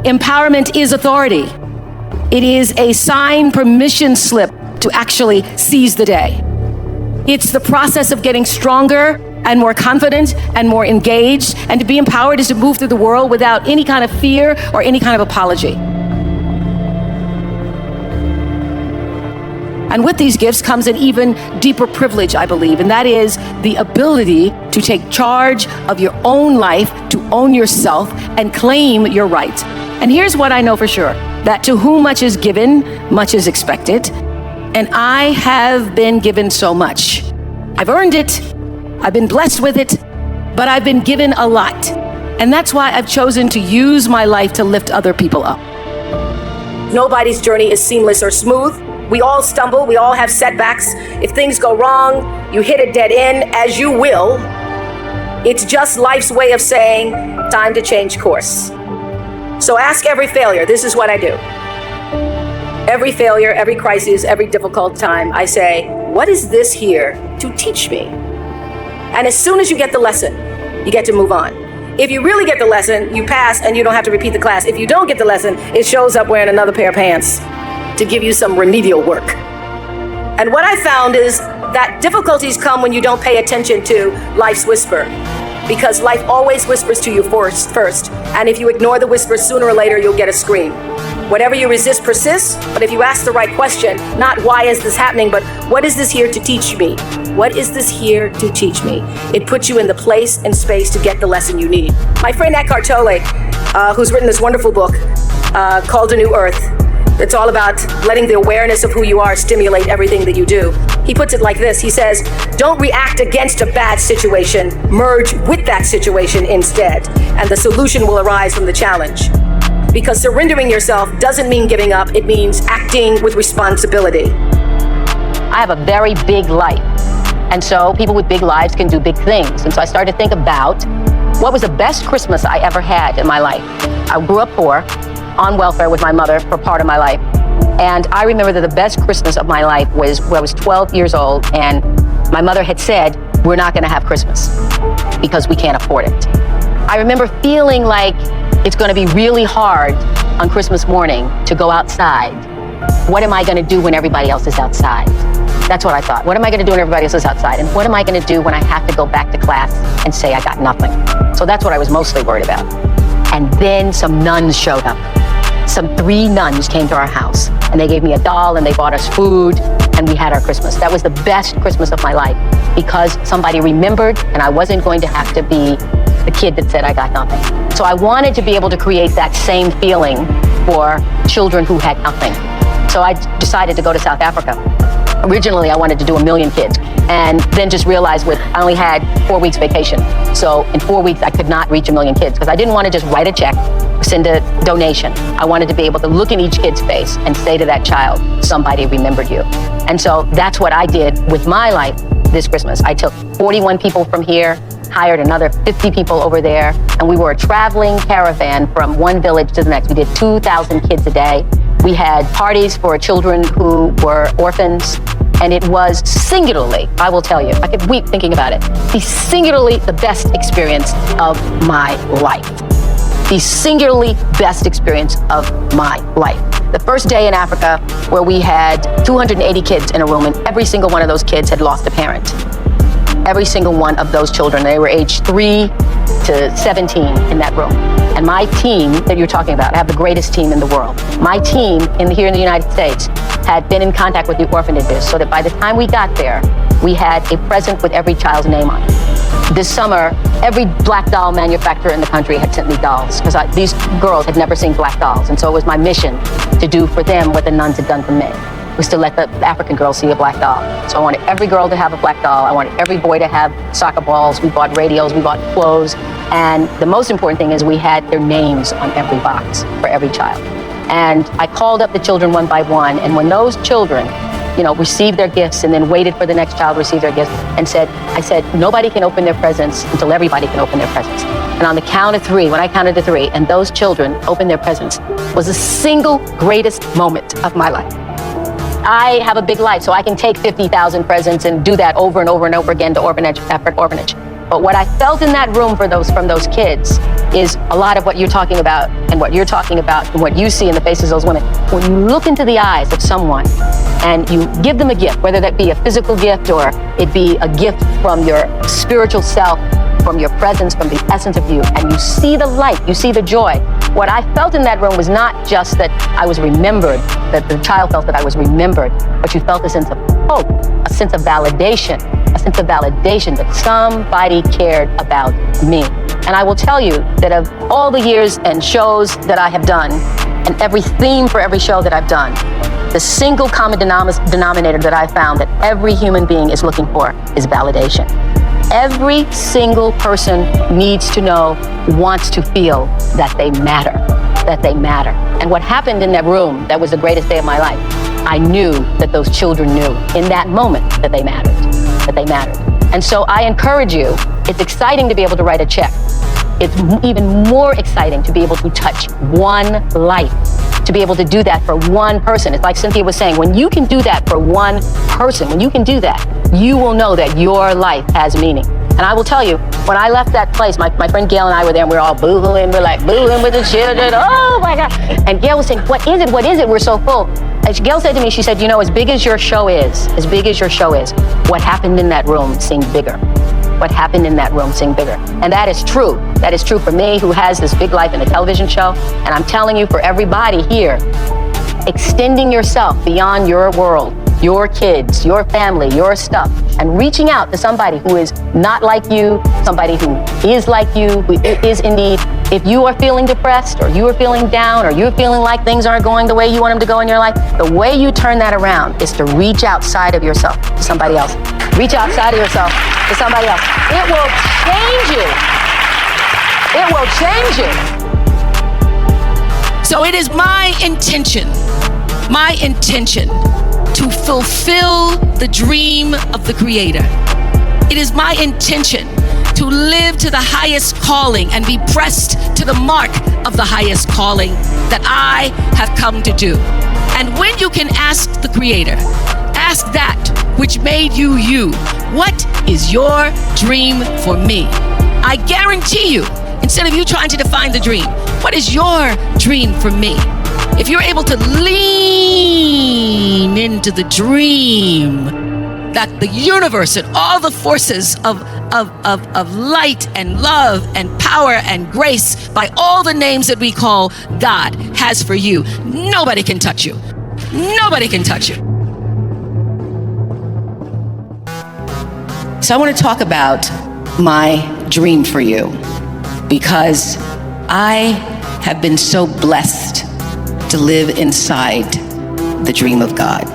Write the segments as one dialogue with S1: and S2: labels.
S1: Empowerment is authority. It is a signed permission slip to actually seize the day. It's the process of getting stronger and more confident and more engaged, and to be empowered is to move through the world without any kind of fear or any kind of apology. And with these gifts comes an even deeper privilege, I believe, and that is the ability to take charge of your own life, to own yourself, and claim your right. And here's what I know for sure, that to whom much is given, much is expected. And I have been given so much. I've earned it, I've been blessed with it, but I've been given a lot. And that's why I've chosen to use my life to lift other people up. Nobody's journey is seamless or smooth. We all stumble, we all have setbacks. If things go wrong, you hit a dead end, as you will. It's just life's way of saying, time to change course. So ask every failure, this is what I do. Every failure, every crisis, every difficult time, I say, what is this here to teach me? And as soon as you get the lesson, you get to move on. If you really get the lesson, you pass and you don't have to repeat the class. If you don't get the lesson, it shows up wearing another pair of pants to give you some remedial work. And what I found is that difficulties come when you don't pay attention to life's whisper, because life always whispers to you first. And if you ignore the whisper, sooner or later, you'll get a scream. Whatever you resist persists, but if you ask the right question, not why is this happening, but what is this here to teach me? What is this here to teach me? It puts you in the place and space to get the lesson you need. My friend Eckhart Tolle, who's written this wonderful book called A New Earth, it's all about letting the awareness of who you are stimulate everything that you do. He puts it like this. He says, don't react against a bad situation, merge with that situation instead, and the solution will arise from the challenge. Because surrendering yourself doesn't mean giving up, it means acting with responsibility.
S2: I have a very big life, and so people with big lives can do big things. And so I started to think about what was the best Christmas I ever had in my life. I grew up poor, on welfare with my mother for part of my life. And I remember that the best Christmas of my life was when I was 12 years old, and my mother had said, we're not gonna have Christmas because we can't afford it. I remember feeling like it's gonna be really hard on Christmas morning to go outside. What am I gonna do when everybody else is outside? That's what I thought. What am I gonna do when everybody else is outside? And what am I gonna do when I have to go back to class and say I got nothing? So that's what I was mostly worried about. And then some nuns showed up. Some 3 nuns came to our house, and they gave me a doll, and they bought us food, and we had our Christmas. That was the best Christmas of my life, because somebody remembered, and I wasn't going to have to be the kid that said I got nothing. So I wanted to be able to create that same feeling for children who had nothing. So I decided to go to South Africa. Originally, I wanted to do 1 million kids, and then just realized I only had 4 weeks vacation. So in 4 weeks, I could not reach 1 million kids, because I didn't want to just write a check, send a donation. I wanted to be able to look in each kid's face and say to that child, somebody remembered you. And so that's what I did with my life this Christmas. I took 41 people from here, hired another 50 people over there, and we were a traveling caravan from one village to the next. We did 2,000 kids a day. We had parties for children who were orphans, and it was singularly, I will tell you, I could weep thinking about it, the best experience of my life. The singularly best experience of my life. The first day in Africa, where we had 280 kids in a room, and every single one of those kids had lost a parent. Every single one of those children, they were aged 3 to 17 in that room. And my team that you're talking about, I have the greatest team in the world. My team here in the United States had been in contact with the orphanages, so that by the time we got there, we had a present with every child's name on it. This summer, every black doll manufacturer in the country had sent me dolls, because these girls had never seen black dolls. And so it was my mission to do for them what the nuns had done for me, was to let the African girls see a black doll. So I wanted every girl to have a black doll. I wanted every boy to have soccer balls. We bought radios, we bought clothes. And the most important thing is we had their names on every box for every child. And I called up the children one by one. And when those children, received their gifts and then waited for the next child to receive their gifts, I said, nobody can open their presents until everybody can open their presents. And on the count of 3, when I counted to 3, and those children opened their presents, was the single greatest moment of my life. I have a big life, so I can take 50,000 presents and do that over and over and over again to orphanage after orphanage. But what I felt in that room from those kids is a lot of what you're talking about and what you're talking about and what you see in the faces of those women. When you look into the eyes of someone and you give them a gift, whether that be a physical gift or it be a gift from your spiritual self, from your presence, from the essence of you, and you see the light, you see the joy. What I felt in that room was not just that I was remembered, that the child felt that I was remembered, but you felt a sense of hope, a sense of validation, that somebody cared about me. And I will tell you that of all the years and shows that I have done, and every theme for every show that I've done, the single common denominator that I found that every human being is looking for is validation. Every single person needs to know, wants to feel that they matter, And what happened in that room, that was the greatest day of my life. I knew that those children knew in that moment that they mattered. And so I encourage you, it's exciting to be able to write a check. It's even more exciting to be able to touch one life, to be able to do that for one person. It's like Cynthia was saying, when you can do that for one person, when you can do that, you will know that your life has meaning. And I will tell you, when I left that place, my friend Gail and I were there and we were all boo-hooing, we're like boo-hooing with the children, oh my God. And Gail was saying, what is it, we're so full. And Gail said to me, she said, as big as your show is, what happened in that room seemed bigger. And that is true. That is true for me, who has this big life in a television show. And I'm telling you, for everybody here, extending yourself beyond your world, your kids, your family, your stuff, and reaching out to somebody who is not like you, somebody who is like you, who is in need. If you are feeling depressed, or you are feeling down, or you're feeling like things aren't going the way you want them to go in your life, the way you turn that around is to reach outside of yourself to somebody else. Reach outside of yourself to somebody else. It will change you.
S1: So it is my intention to fulfill the dream of the Creator. It is my intention to live to the highest calling and be pressed to the mark of the highest calling that I have come to do. And when you can ask the Creator, ask that which made you you, what is your dream for me? I guarantee you, instead of you trying to define the dream, what is your dream for me? If you're able to lean into the dream that the universe and all the forces of light and love and power and grace, by all the names that we call God, has for you, nobody can touch you. Nobody can touch you. So I want to talk about my dream for you, because I have been so blessed to live inside the dream of God.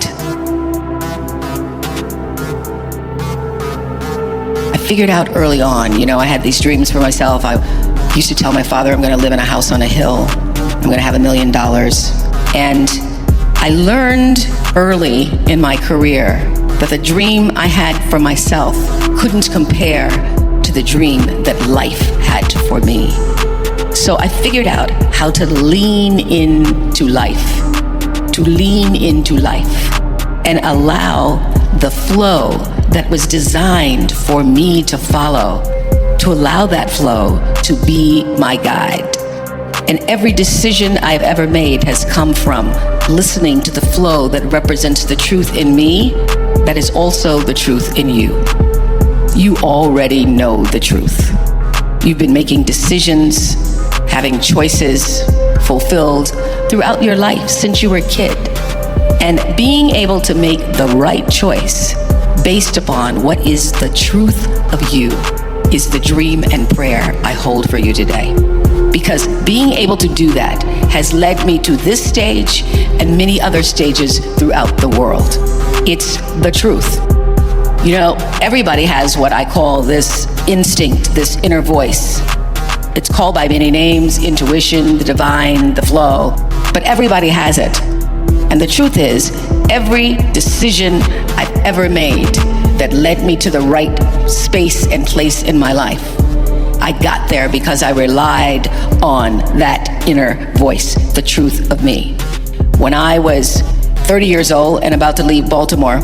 S1: I figured out early on, I had these dreams for myself. I used to tell my father, I'm going to live in a house on a hill. I'm going to have $1 million. And I learned early in my career that the dream I had for myself couldn't compare to the dream that life had for me. So I figured out how to lean into life, and allow the flow that was designed for me to follow, to allow that flow to be my guide. And every decision I've ever made has come from listening to the flow that represents the truth in me, that is also the truth in you. You already know the truth. You've been making decisions, having choices fulfilled throughout your life since you were a kid. And being able to make the right choice based upon what is the truth of you is the dream and prayer I hold for you today. Because being able to do that has led me to this stage and many other stages throughout the world. It's the truth. Everybody has what I call this instinct, this inner voice. It's called by many names: intuition, the divine, the flow, but everybody has it. And the truth is, every decision I've ever made that led me to the right space and place in my life, I got there because I relied on that inner voice, the truth of me. When I was 30 years old and about to leave Baltimore,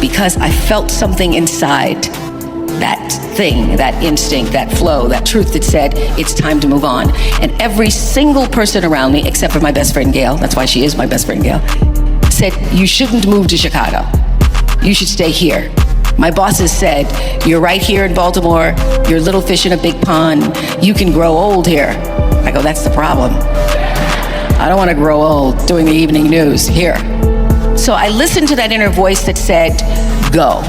S1: because I felt something inside that thing, that instinct, that flow, that truth that said, it's time to move on. And every single person around me, except for my best friend Gail, that's why she is my best friend Gail, said, you shouldn't move to Chicago. You should stay here. My bosses said, you're right here in Baltimore, you're a little fish in a big pond, you can grow old here. I go, that's the problem. I don't want to grow old doing the evening news here. So I listened to that inner voice that said, go.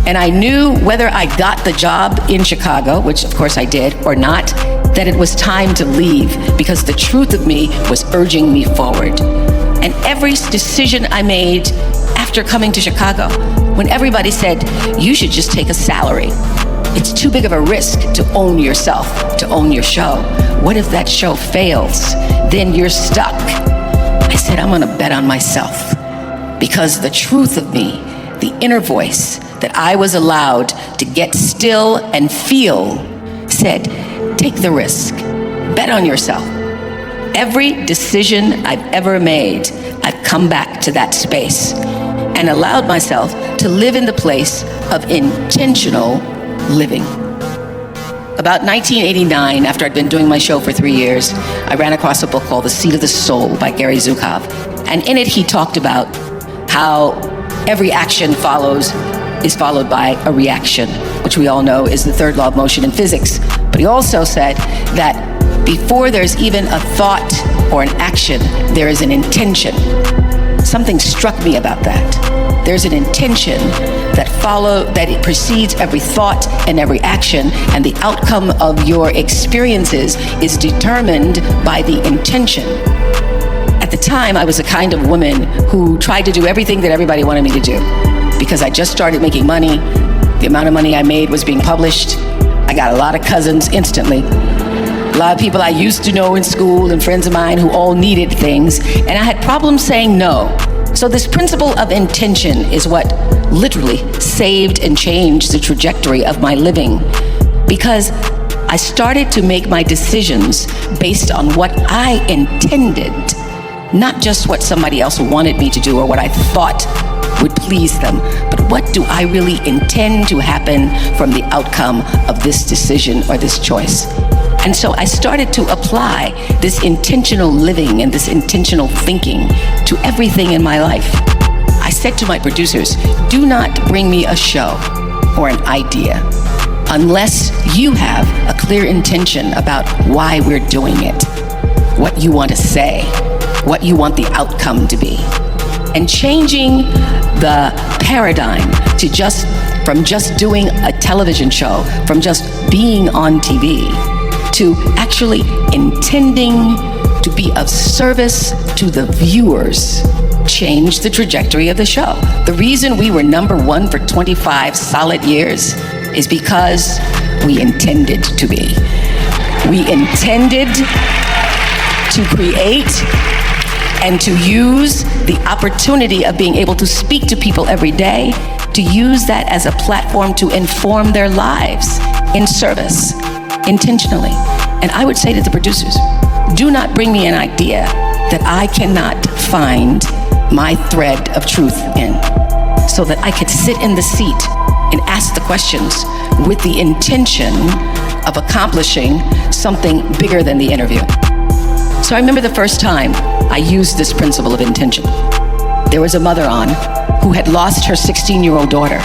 S1: And I knew whether I got the job in Chicago, which of course I did, or not, that it was time to leave because the truth of me was urging me forward. And every decision I made after coming to Chicago, when everybody said, you should just take a salary. It's too big of a risk to own yourself, to own your show. What if that show fails? Then you're stuck. I said, I'm gonna bet on myself because the truth of me, the inner voice that I was allowed to get still and feel said, take the risk, bet on yourself. Every decision I've ever made, I've come back to that space and allowed myself to live in the place of intentional living. About 1989, after I'd been doing my show for 3 years, I ran across a book called The Seat of the Soul by Gary Zukav. And in it, he talked about how every action is followed by a reaction, which we all know is the third law of motion in physics. But he also said that before there's even a thought or an action, there is an intention. Something struck me about that. There's an intention that it precedes every thought and every action, and the outcome of your experiences is determined by the intention. At the time, I was a kind of woman who tried to do everything that everybody wanted me to do. Because I just started making money, the amount of money I made was being published. I got a lot of cousins instantly. A lot of people I used to know in school and friends of mine who all needed things, and I had problems saying no. So this principle of intention is what literally saved and changed the trajectory of my living, because I started to make my decisions based on what I intended, not just what somebody else wanted me to do or what I thought would please them, but what do I really intend to happen from the outcome of this decision or this choice? And so I started to apply this intentional living and this intentional thinking to everything in my life. I said to my producers, do not bring me a show or an idea unless you have a clear intention about why we're doing it, what you want to say, what you want the outcome to be. And changing the paradigm to from just doing a television show, from just being on TV, to actually intending to be of service to the viewers, changed the trajectory of the show. The reason we were #1 for 25 solid years is because we intended to be. We intended to create and to use the opportunity of being able to speak to people every day, to use that as a platform to inform their lives in service, intentionally. And I would say to the producers, do not bring me an idea that I cannot find my thread of truth in, so that I could sit in the seat and ask the questions with the intention of accomplishing something bigger than the interview. So I remember the first time I used this principle of intention. There was a mother on who had lost her 16-year-old daughter.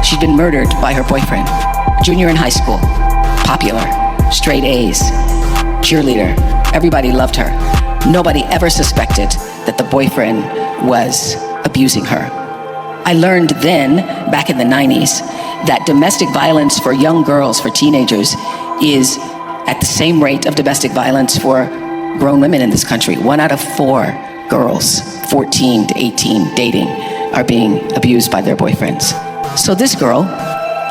S1: She'd been murdered by her boyfriend, junior in high school, popular, straight A's, cheerleader. Everybody loved her. Nobody ever suspected that the boyfriend was abusing her. I learned then, back in the 90s, that domestic violence for young girls, for teenagers, is at the same rate of domestic violence for grown women in this country. 1 out of 4 girls, 14 to 18, dating, are being abused by their boyfriends. So this girl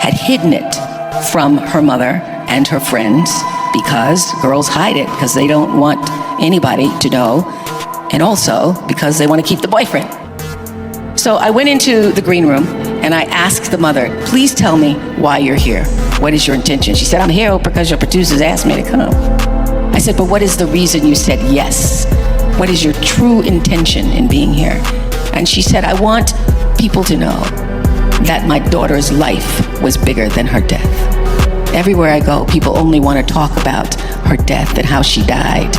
S1: had hidden it from her mother and her friends, because girls hide it because they don't want anybody to know, and also because they want to keep the boyfriend. So I went into the green room and I asked the mother, please tell me why you're here. What is your intention? She said, I'm here because your producers asked me to come. I said, but what is the reason you said yes? What is your true intention in being here? And she said, I want people to know that my daughter's life was bigger than her death. Everywhere I go, people only want to talk about her death and how she died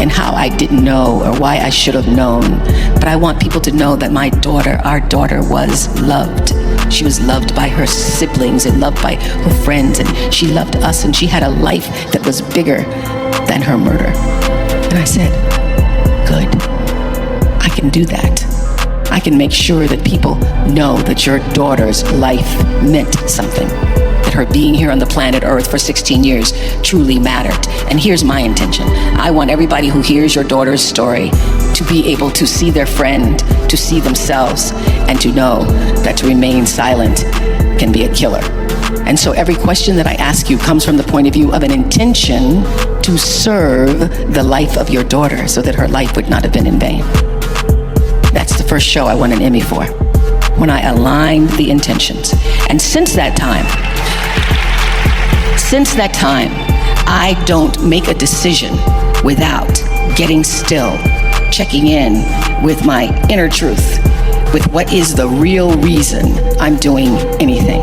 S1: and how I didn't know or why I should have known. But I want people to know that my daughter, our daughter, was loved. She was loved by her siblings and loved by her friends, and she loved us, and she had a life that was bigger than her murder. And I said, good, I can do that. I can make sure that people know that your daughter's life meant something, that her being here on the planet Earth for 16 years truly mattered. And here's my intention. I want everybody who hears your daughter's story to be able to see their friend, to see themselves, and to know that to remain silent can be a killer. And so every question that I ask you comes from the point of view of an intention to serve the life of your daughter so that her life would not have been in vain. That's the first show I won an Emmy for, when I aligned the intentions. And since that time, I don't make a decision without getting still, checking in with my inner truth, with what is the real reason I'm doing anything.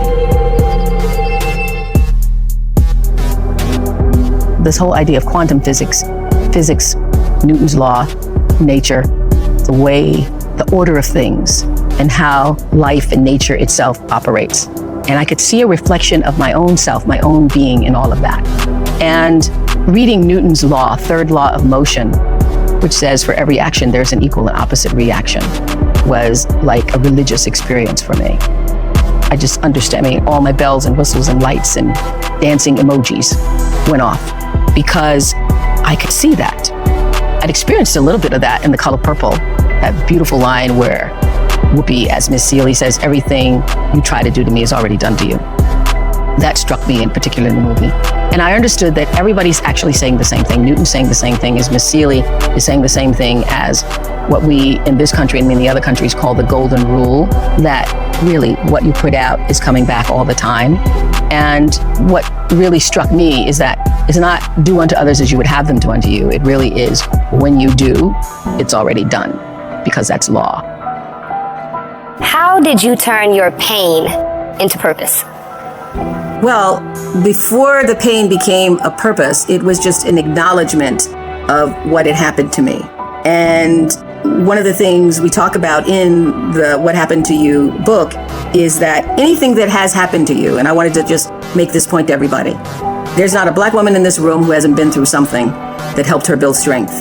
S1: This whole idea of quantum physics, Newton's law, nature, the way, the order of things, and how life and nature itself operates. And I could see a reflection of my own self, my own being in all of that. And reading Newton's law, third law of motion, which says for every action there's an equal and opposite reaction, was like a religious experience for me. I just understand, all my bells and whistles and lights and dancing emojis went off because I could see that. I'd experienced a little bit of that in The Color Purple, that beautiful line where Whoopi, as Miss Celie, says, everything you try to do to me is already done to you. That struck me in particular in the movie. And I understood that everybody's actually saying the same thing. Newton's saying the same thing as Miss Celie is saying the same thing as what we in this country and many other countries call the golden rule, that really what you put out is coming back all the time. And what really struck me is that it's not do unto others as you would have them do unto you. It really is when you do, it's already done, because that's law.
S3: How did you turn your pain into purpose?
S1: Well, before the pain became a purpose, it was just an acknowledgement of what had happened to me. And one of the things we talk about in the What Happened to You book is that anything that has happened to you, and I wanted to just make this point to everybody, there's not a black woman in this room who hasn't been through something that helped her build strength,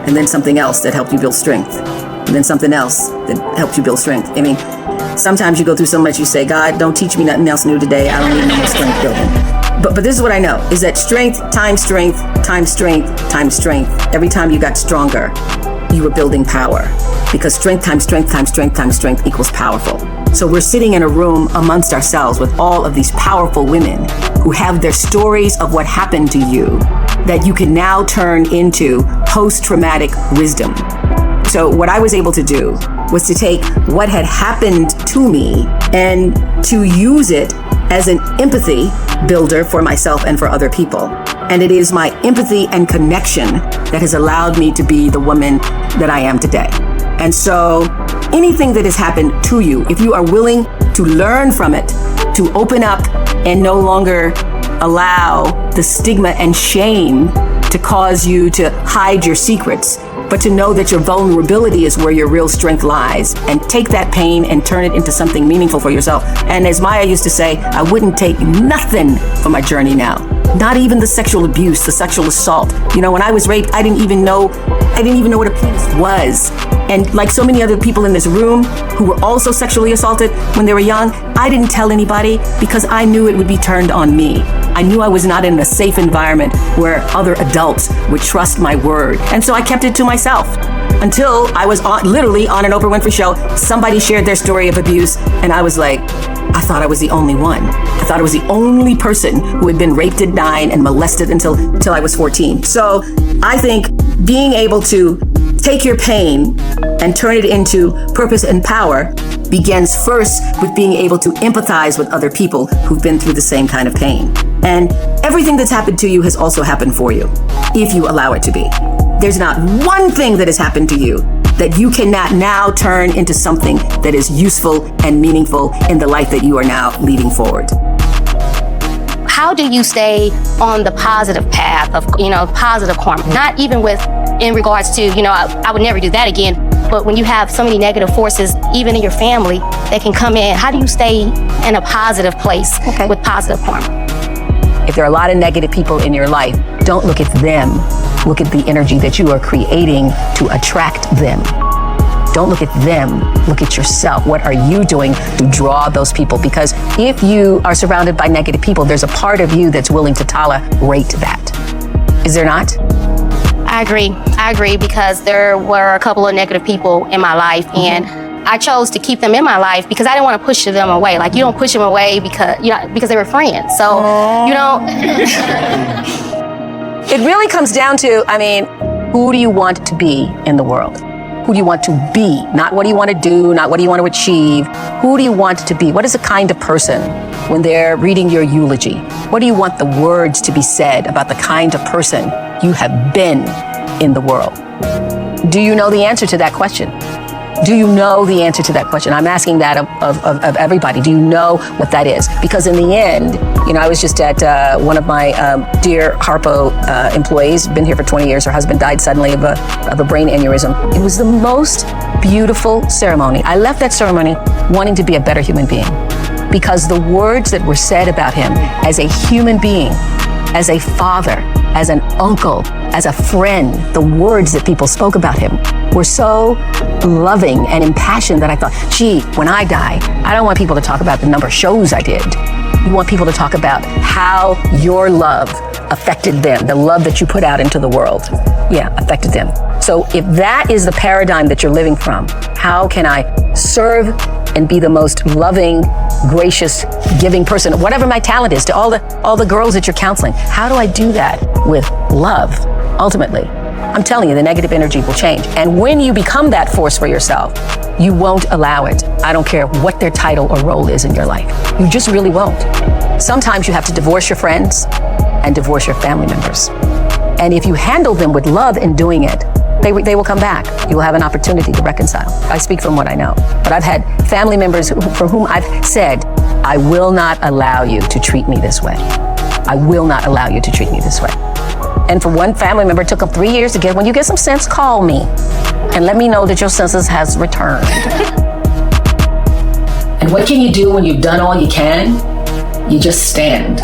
S1: and then something else that helped you build strength, and then something else that helped you build strength. I mean, sometimes you go through so much, you say, God, don't teach me nothing else new today. I don't need no more strength building. But this is what I know, is that strength times strength times strength times strength. Every time you got stronger, you were building power. Because strength times strength times strength times strength equals powerful. So we're sitting in a room amongst ourselves with all of these powerful women who have their stories of what happened to you that you can now turn into post-traumatic wisdom. So what I was able to do was to take what had happened to me and to use it as an empathy builder for myself and for other people. And it is my empathy and connection that has allowed me to be the woman that I am today. And so anything that has happened to you, if you are willing to learn from it, to open up and no longer allow the stigma and shame to cause you to hide your secrets, but to know that your vulnerability is where your real strength lies, and take that pain and turn it into something meaningful for yourself. And as Maya used to say, I wouldn't take nothing from my journey now. Not even the sexual abuse, the sexual assault. You know, when I was raped, I didn't even know what a penis was. And like so many other people in this room who were also sexually assaulted when they were young, I didn't tell anybody because I knew it would be turned on me. I knew I was not in a safe environment where other adults would trust my word. And so I kept it to myself until I was literally on an Oprah Winfrey show. Somebody shared their story of abuse, and I was like, I thought I was the only one. I thought I was the only person who had been raped at 9 and molested until I was 14. So I think being able to take your pain and turn it into purpose and power begins first with being able to empathize with other people who've been through the same kind of pain. And everything that's happened to you has also happened for you, if you allow it to be. There's not one thing that has happened to you that you cannot now turn into something that is useful and meaningful in the life that you are now leading forward.
S3: how do you stay on the positive path of, positive karma? Not even in regards to, I would never do that again. But when you have so many negative forces, even in your family, that can come in, how do you stay in a positive place with positive karma?
S1: If there are a lot of negative people in your life, don't look at them. Look at the energy that you are creating to attract them. Don't look at them, look at yourself. What are you doing to draw those people? Because if you are surrounded by negative people, there's a part of you that's willing to tolerate that. Is there not?
S3: I agree because there were a couple of negative people in my life, and I chose to keep them in my life because I didn't want to push them away. Like, you don't push them away because they were friends. So,
S1: It really comes down to, who do you want to be in the world? Who do you want to be? Not what do you want to do, not what do you want to achieve. Who do you want to be? What is the kind of person when they're reading your eulogy? What do you want the words to be said about the kind of person you have been in the world? Do you know the answer to that question? Do you know the answer to that question? I'm asking that of everybody. Do you know what that is? Because in the end, I was just at one of my dear Harpo employees, been here for 20 years. Her husband died suddenly of a brain aneurysm. It was the most beautiful ceremony. I left that ceremony wanting to be a better human being because the words that were said about him as a human being, as a father, as an uncle, as a friend, the words that people spoke about him were so loving and impassioned that I thought, gee, when I die, I don't want people to talk about the number of shows I did. You want people to talk about how your love affected them, the love that you put out into the world, affected them. So if that is the paradigm that you're living from, how can I serve and be the most loving, gracious, giving person, whatever my talent is, to all the girls that you're counseling? How do I do that with love, ultimately? I'm telling you, the negative energy will change. And when you become that force for yourself, you won't allow it. I don't care what their title or role is in your life. You just really won't. Sometimes you have to divorce your friends and divorce your family members. And if you handle them with love in doing it, they will come back. You will have an opportunity to reconcile. I speak from what I know. But I've had family members for whom I've said, I will not allow you to treat me this way. I will not allow you to treat me this way. And for one family member, it took them 3 years to get, when you get some sense, call me and let me know that your senses has returned. And what can you do when you've done all you can? You just stand.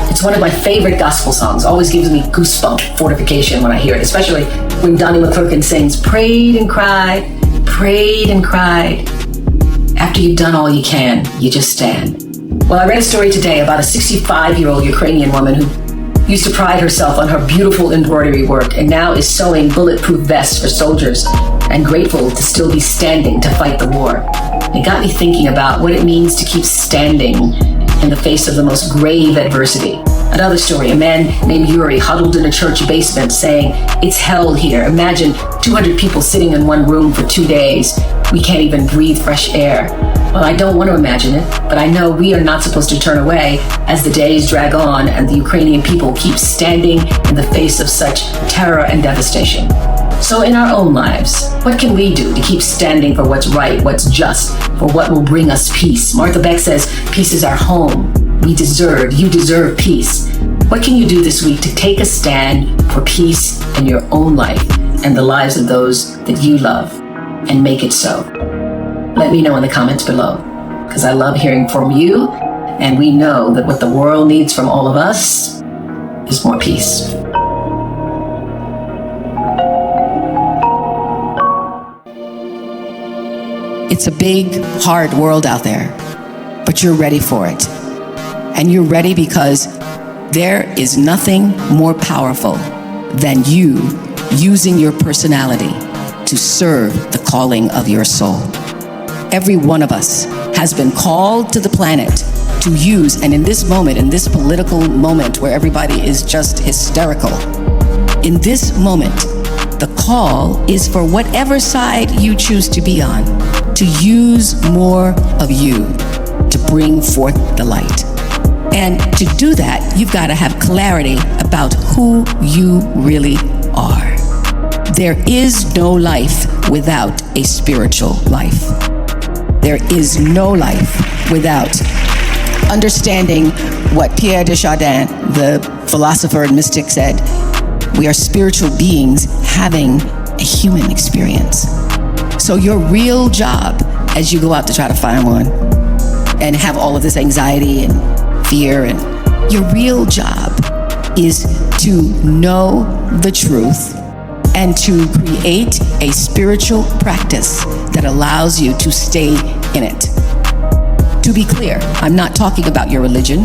S1: It's one of my favorite gospel songs. Always gives me goosebump fortification when I hear it, especially when Donnie McClurkin sings, prayed and cried, prayed and cried. After you've done all you can, you just stand. Well, I read a story today about a 65-year-old Ukrainian woman who used to pride herself on her beautiful embroidery work and now is sewing bulletproof vests for soldiers and grateful to still be standing to fight the war. It got me thinking about what it means to keep standing in the face of the most grave adversity. Another story, a man named Yuri huddled in a church basement saying, it's hell here. Imagine 200 people sitting in one room for 2 days. We can't even breathe fresh air. Well, I don't want to imagine it, but I know we are not supposed to turn away as the days drag on and the Ukrainian people keep standing in the face of such terror and devastation. So in our own lives, what can we do to keep standing for what's right, what's just, for what will bring us peace? Martha Beck says, peace is our home. You deserve peace. What can you do this week to take a stand for peace in your own life and the lives of those that you love, and make it so? Let me know in the comments below, because I love hearing from you, and we know that what the world needs from all of us is more peace.
S4: It's a big, hard world out there, but you're ready for it. And you're ready because there is nothing more powerful than you using your personality to serve the calling of your soul. Every one of us has been called to the planet to use, and in this moment, in this political moment where everybody is just hysterical, in this moment, the call is for whatever side you choose to be on, to use more of you to bring forth the light. And to do that, you've got to have clarity about who you really are. There is no life without a spiritual life. There is no life without understanding what Pierre de Chardin, the philosopher and mystic, said. We are spiritual beings having a human experience. So your real job as you go out to try to find one and have all of this anxiety and fear, and your real job is to know the truth and to create a spiritual practice that allows you to stay in it. To be clear, I'm not talking about your religion.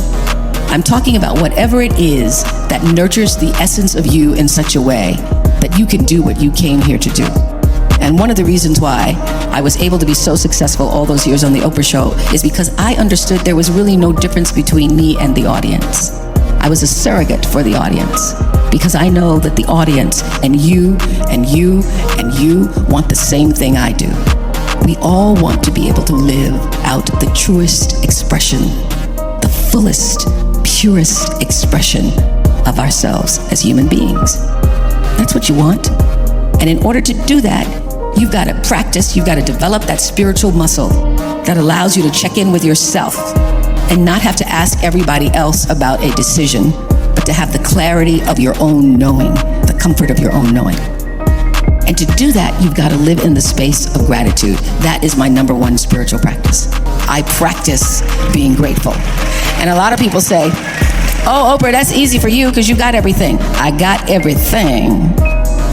S4: I'm talking about whatever it is that nurtures the essence of you in such a way that you can do what you came here to do. And one of the reasons why I was able to be so successful all those years on The Oprah Show is because I understood there was really no difference between me and the audience. I was a surrogate for the audience because I know that the audience and you and you and you want the same thing I do. We all want to be able to live out the truest expression, the fullest, purest expression of ourselves as human beings. That's what you want. And in order to do that, you've got to practice, you've got to develop that spiritual muscle that allows you to check in with yourself and not have to ask everybody else about a decision, but to have the clarity of your own knowing, the comfort of your own knowing. And to do that, you've got to live in the space of gratitude. That is my number one spiritual practice. I practice being grateful. And a lot of people say, oh, Oprah, that's easy for you because you got everything. I got everything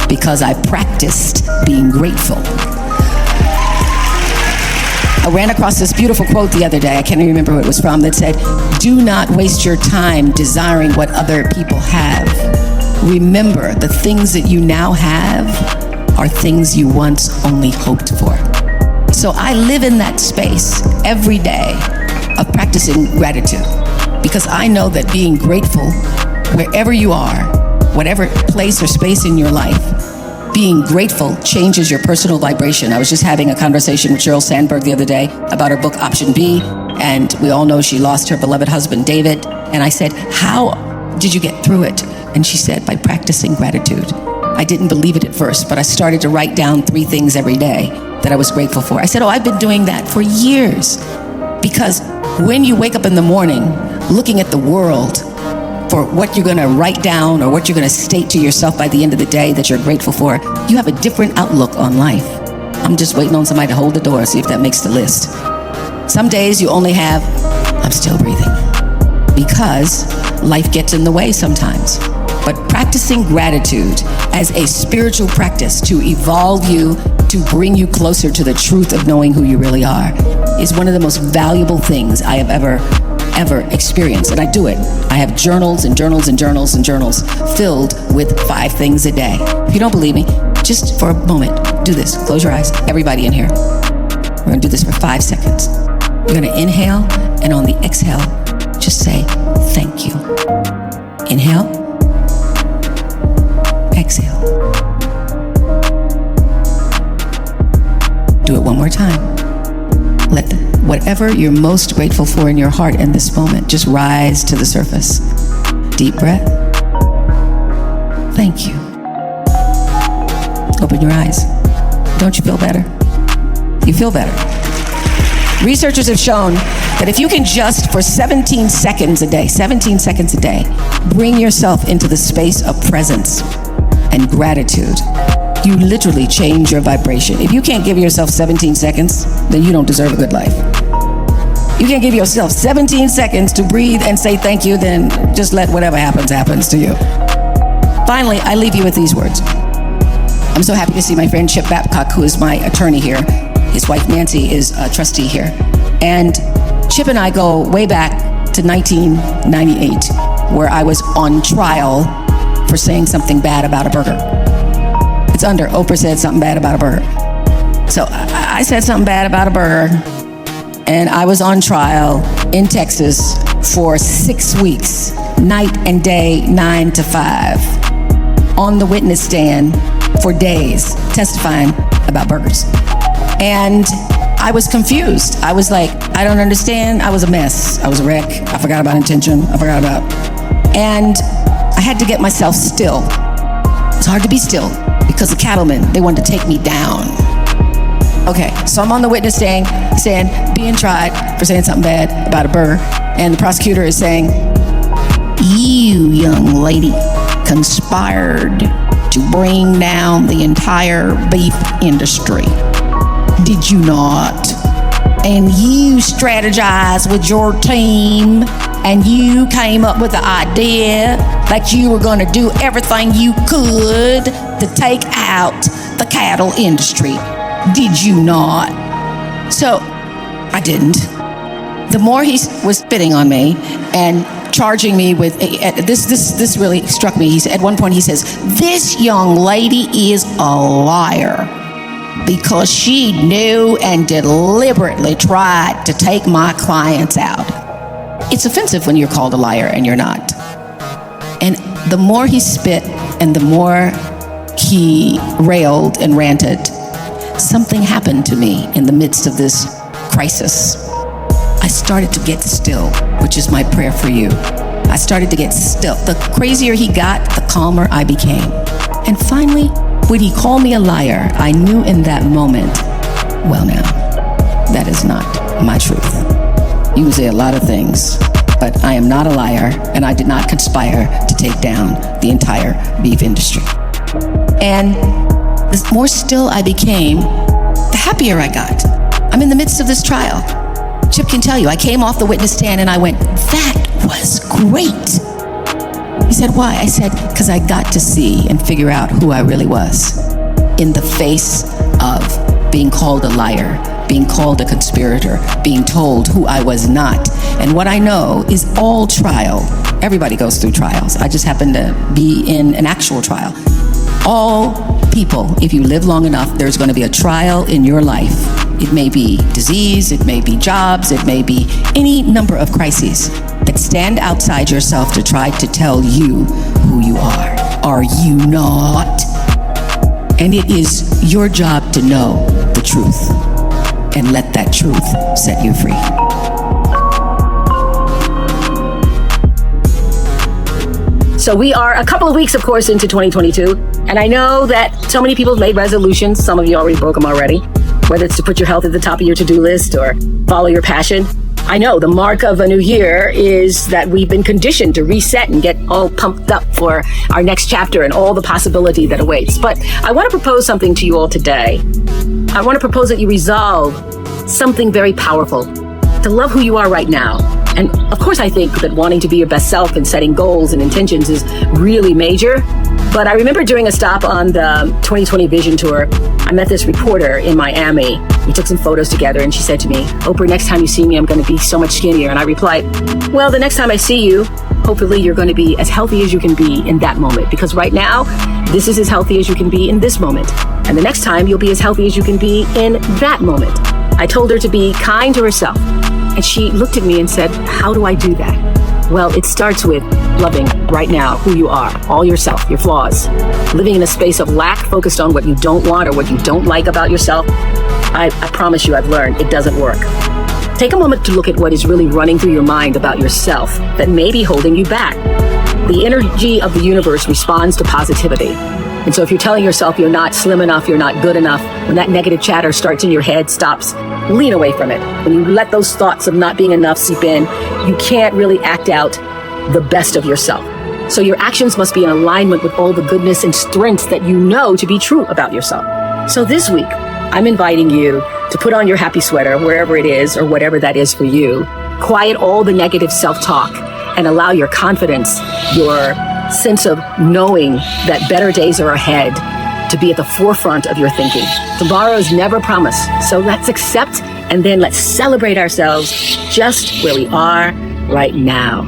S4: because I practiced being grateful. I ran across this beautiful quote the other day, I can't even remember who it was from, that said, do not waste your time desiring what other people have. Remember, the things that you now have are things you once only hoped for. So I live in that space every day of practicing gratitude because I know that being grateful wherever you are, whatever place or space in your life, being grateful changes your personal vibration. I was just having a conversation with Sheryl Sandberg the other day about her book, Option B, and we all know she lost her beloved husband, David. And I said, how did you get through it? And she said, by practicing gratitude. I didn't believe it at first, but I started to write down 3 things every day that I was grateful for. I said, oh, I've been doing that for years. Because when you wake up in the morning looking at the world for what you're going to write down or what you're going to state to yourself by the end of the day that you're grateful for, you have a different outlook on life. I'm just waiting on somebody to hold the door, see if that makes the list. Some days you only have, I'm still breathing, because life gets in the way sometimes. But practicing gratitude as a spiritual practice to evolve you, to bring you closer to the truth of knowing who you really are, is one of the most valuable things I have ever experienced. And I do it. I have journals and journals and journals and journals filled with 5 things a day. If you don't believe me, just for a moment, do this. Close your eyes. Everybody in here. We're going to do this for 5 seconds. You're going to inhale, and on the exhale, just say, thank you. Inhale. Exhale. Do it one more time. Let whatever you're most grateful for in your heart in this moment just rise to the surface. Deep breath. Thank you. Open your eyes. Don't you feel better? You feel better. Researchers have shown that if you can just for 17 seconds a day, bring yourself into the space of presence and gratitude, you literally change your vibration. If you can't give yourself 17 seconds, then you don't deserve a good life. You can't give yourself 17 seconds to breathe and say thank you, then just let whatever happens to you. Finally, I leave you with these words. I'm so happy to see my friend Chip Babcock, who is my attorney here. His wife Nancy is a trustee here. And Chip and I go way back to 1998, where I was on trial for saying something bad about a burger. It's under Oprah said something bad about a burger. So I said something bad about a burger, and I was on trial in Texas for 6 weeks, night and day, 9 to 5, on the witness stand for days, testifying about burgers. And I was confused. I was like, I don't understand. I was a mess. I was a wreck. I forgot about intention. And I had to get myself still. It's hard to be still because the cattlemen, they wanted to take me down. Okay, so I'm on the witness stand saying, being tried for saying something bad about a burger. And the prosecutor is saying, you, young lady, conspired to bring down the entire beef industry. Did you not? And you strategized with your team, and you came up with the idea that you were going to do everything you could to take out the cattle industry. Did you not? So I didn't. The more he was spitting on me and charging me with this really struck me. He said, at one point he says, "This young lady is a liar because she knew and deliberately tried to take my clients out." It's offensive when you're called a liar and you're not. And the more he spit and the more he railed and ranted, something happened to me in the midst of this crisis. I started to get still, which is my prayer for you. I started to get still. The crazier he got, the calmer I became. And finally, when he called me a liar, I knew in that moment, well now, that is not my truth. You can say a lot of things, but I am not a liar, and I did not conspire to take down the entire beef industry. And the more still I became, the happier I got. I'm in the midst of this trial. Chip can tell you, I came off the witness stand and I went, that was great. He said, why? I said, because I got to see and figure out who I really was in the face of being called a liar, being called a conspirator, being told who I was not. And what I know is all trial. Everybody goes through trials. I just happen to be in an actual trial. All people, if you live long enough, there's going to be a trial in your life. It may be disease, it may be jobs, it may be any number of crises that stand outside yourself to try to tell you who you are. Are you not? And it is your job to know the truth and let that truth set you free.
S1: So we are a couple of weeks, of course, into 2022. And I know that so many people have made resolutions. Some of you already broke them already. Whether it's to put your health at the top of your to-do list or follow your passion. I know the mark of a new year is that we've been conditioned to reset and get all pumped up for our next chapter and all the possibility that awaits. But I want to propose something to you all today. I want to propose that you resolve something very powerful, to love who you are right now. And of course, I think that wanting to be your best self and setting goals and intentions is really major. But I remember during a stop on the 2020 Vision Tour, I met this reporter in Miami. We took some photos together and she said to me, Oprah, next time you see me, I'm going to be so much skinnier. And I replied, well, the next time I see you, hopefully you're going to be as healthy as you can be in that moment. Because right now, this is as healthy as you can be in this moment. And the next time you'll be as healthy as you can be in that moment. I told her to be kind to herself. And she looked at me and said, how do I do that? Well, it starts with loving right now who you are, all yourself, your flaws. Living in a space of lack, focused on what you don't want or what you don't like about yourself. I promise you, I've learned it doesn't work. Take a moment to look at what is really running through your mind about yourself that may be holding you back. The energy of the universe responds to positivity. And so if you're telling yourself you're not slim enough, you're not good enough, when that negative chatter starts in your head, stops, lean away from it. When you let those thoughts of not being enough seep in, you can't really act out the best of yourself. So your actions must be in alignment with all the goodness and strengths that you know to be true about yourself. So this week, I'm inviting you to put on your happy sweater, wherever it is or whatever that is for you. Quiet all the negative self-talk and allow your confidence, your sense of knowing that better days are ahead to be at the forefront of your thinking. Tomorrow is never promised. So let's accept and then let's celebrate ourselves just where we are right now.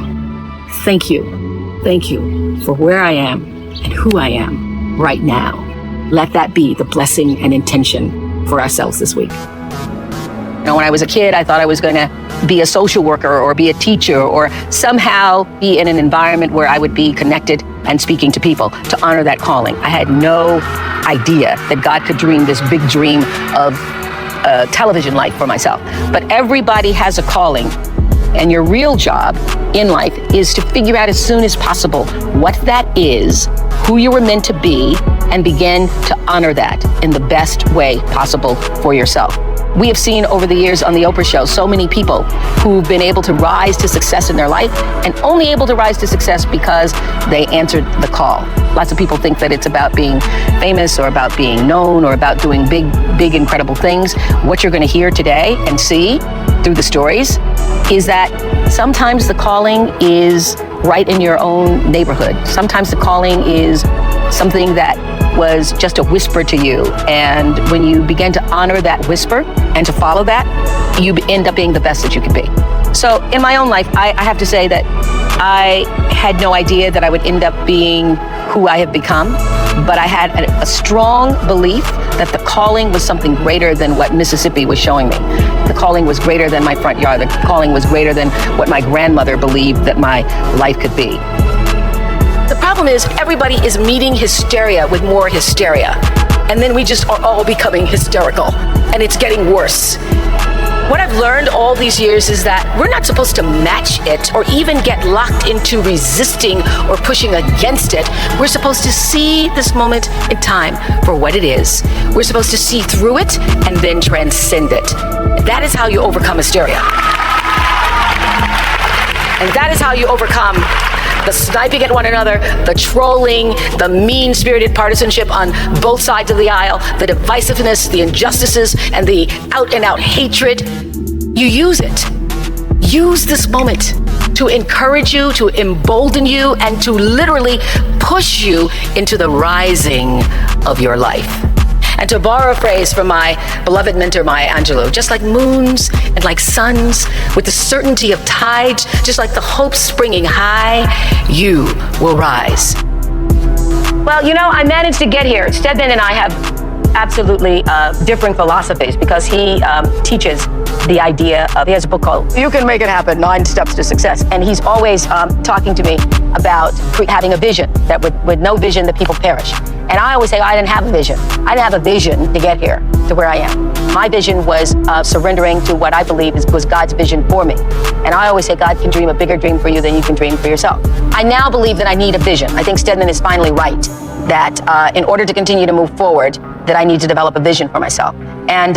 S1: Thank you. Thank you for where I am and who I am right now. Let that be the blessing and intention for ourselves this week.
S2: You know, when I was a kid, I thought I was going to be a social worker or be a teacher or somehow be in an environment where I would be connected and speaking to people to honor that calling. I had no idea that God could dream this big dream of a television life for myself. But everybody has a calling, and your real job in life is to figure out as soon as possible what that is, who you were meant to be, and begin to honor that in the best way possible for yourself. We have seen over the years on the Oprah Show so many people who've been able to rise to success in their life, and only able to rise to success because they answered the call. Lots of people think that it's about being famous or about being known or about doing big, incredible things. What you're going to hear today and see through the stories is that sometimes the calling is right in your own neighborhood. Sometimes the calling is something that was just a whisper to you. And when you begin to honor that whisper and to follow that, you end up being the best that you can be. So in my own life, I have to say that I had no idea that I would end up being who I have become, but I had a strong belief that the calling was something greater than what Mississippi was showing me. The calling was greater than my front yard. The calling was greater than what my grandmother believed that my life could be. The problem is everybody is meeting hysteria with more hysteria. And then we just are all becoming hysterical, and it's getting worse. What I've learned all these years is that we're not supposed to match it or even get locked into resisting or pushing against it. We're supposed to see this moment in time for what it is. We're supposed to see through it and then transcend it. That is how you overcome hysteria. And that is how you overcome the sniping at one another, the trolling, the mean-spirited partisanship on both sides of the aisle, the divisiveness, the injustices, and the out-and-out hatred. You use it. Use this moment to encourage you, to embolden you, and to literally push you into the rising of your life. And to borrow a phrase from my beloved mentor, Maya Angelou, just like moons and like suns, with the certainty of tides, just like the hope springing high, you will rise. Well, you know, I managed to get here. Stedman and I have absolutely differing philosophies because he teaches the idea of, he has a book called You Can Make It Happen, 9 Steps to Success. And he's always talking to me about having a vision, that with no vision, the people perish. And I always say, I didn't have a vision. I didn't have a vision to get here, to where I am. My vision was surrendering to what I believe was God's vision for me. And I always say, God can dream a bigger dream for you than you can dream for yourself. I now believe that I need a vision. I think Stedman is finally right, that in order to continue to move forward, that I need to develop a vision for myself. And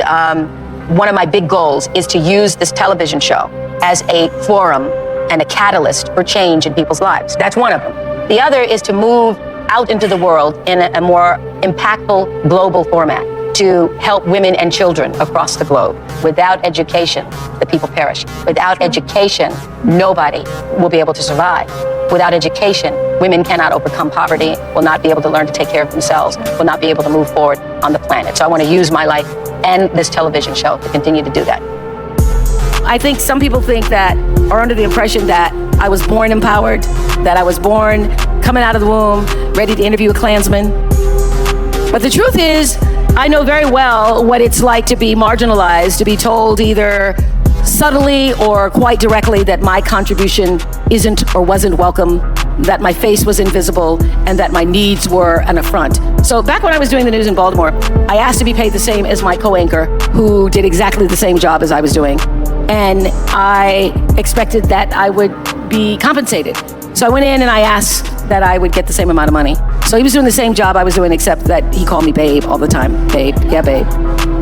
S2: one of my big goals is to use this television show as a forum and a catalyst for change in people's lives. That's one of them. The other is to move out into the world in a more impactful global format to help women and children across the globe. Without education, the people perish. Without education, nobody will be able to survive. Without education, women cannot overcome poverty, will not be able to learn to take care of themselves, will not be able to move forward on the planet. So I want to use my life and this television show to continue to do that. I think some people think that, are under the impression that I was born empowered, that I was born coming out of the womb, ready to interview a Klansman. But the truth is, I know very well what it's like to be marginalized, to be told either subtly or quite directly that my contribution isn't or wasn't welcome, that my face was invisible, and that my needs were an affront. So back when I was doing the news in Baltimore, I asked to be paid the same as my co-anchor, who did exactly the same job as I was doing. And I expected that I would be compensated. So I went in and I asked that I would get the same amount of money. So he was doing the same job I was doing, except that he called me babe all the time. Babe, yeah, babe.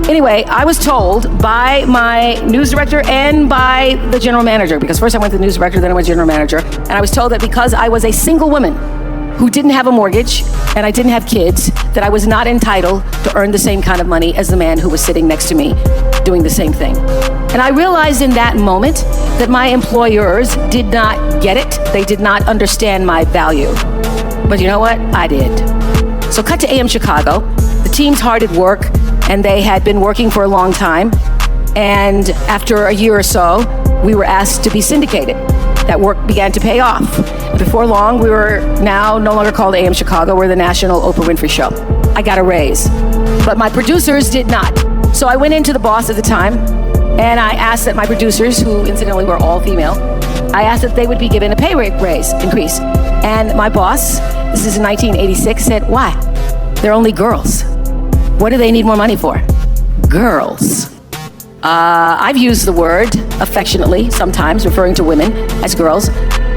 S2: Anyway, I was told by my news director and by the general manager, because first I went to the news director, then I went to general manager, and I was told that because I was a single woman who didn't have a mortgage and I didn't have kids, that I was not entitled to earn the same kind of money as the man who was sitting next to me doing the same thing. And I realized in that moment that my employers did not get it. They did not understand my value. But you know what? I did. So cut to AM Chicago. The team's hard at work, and they had been working for a long time. And after a year or so, we were asked to be syndicated. That work began to pay off. Before long, we were now no longer called AM Chicago. We're the National Oprah Winfrey Show. I got a raise, but my producers did not. So I went into the boss at the time, and I asked that my producers, who incidentally were all female, I asked that they would be given a pay raise increase. And my boss, this is in 1986, said, why? They're only girls. What do they need more money for? Girls. I've used the word affectionately, sometimes referring to women as girls,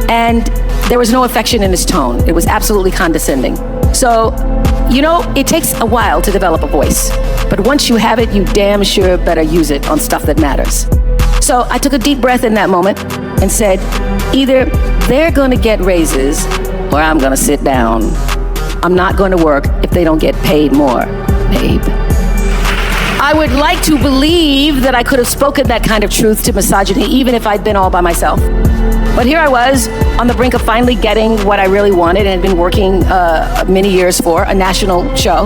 S2: and there was no affection in his tone. It was absolutely condescending. So
S1: You know, it takes a while to develop a voice, but once you have it, you damn sure better use it on stuff that matters. So I took a deep breath in that moment and said, either they're gonna get raises or I'm gonna sit down. I'm not gonna work if they don't get paid more, babe. I would like to believe that I could have spoken that kind of truth to misogyny even if I'd been all by myself. But here I was on the brink of finally getting what I really wanted and had been working many years for, a national show.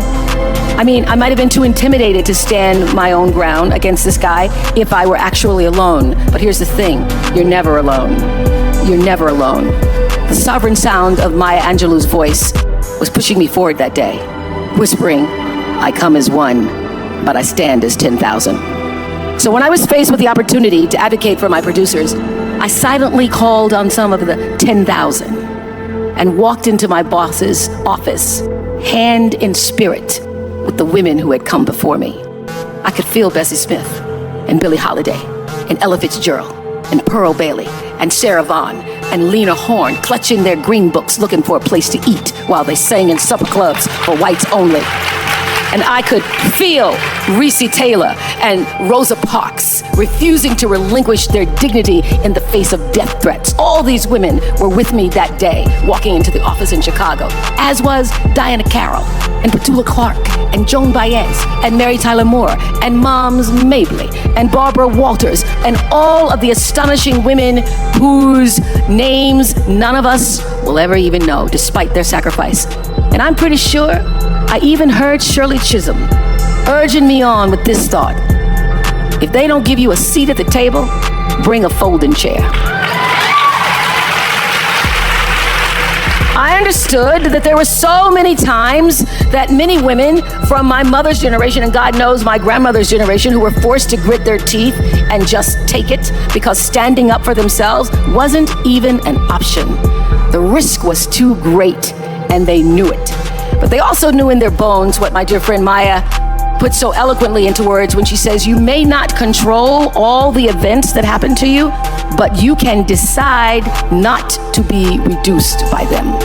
S1: I mean, I might have been too intimidated to stand my own ground against this guy if I were actually alone. But here's the thing, you're never alone. You're never alone. The sovereign sound of Maya Angelou's voice was pushing me forward that day, whispering, I come as one, but I stand as 10,000. So when I was faced with the opportunity to advocate for my producers, I silently called on some of the 10,000 and walked into my boss's office, hand in spirit, with the women who had come before me. I could feel Bessie Smith and Billie Holiday and Ella Fitzgerald and Pearl Bailey and Sarah Vaughan and Lena Horne clutching their green books looking for a place to eat while they sang in supper clubs for whites only. And I could feel Recy Taylor and Rosa Parks refusing to relinquish their dignity in the face of death threats. All these women were with me that day, walking into the office in Chicago, as was Diana Carroll and Petula Clark and Joan Baez and Mary Tyler Moore and Moms Mabley and Barbara Walters and all of the astonishing women whose names none of us will ever even know, despite their sacrifice. And I'm pretty sure I even heard Shirley Chisholm urging me on with this thought: if they don't give you a seat at the table, bring a folding chair. I understood that there were so many times that many women from my mother's generation, and God knows my grandmother's generation, who were forced to grit their teeth and just take it because standing up for themselves wasn't even an option. The risk was too great, and they knew it. But they also knew in their bones what my dear friend Maya put so eloquently into words when she says, you may not control all the events that happen to you, but you can decide not to be reduced by them.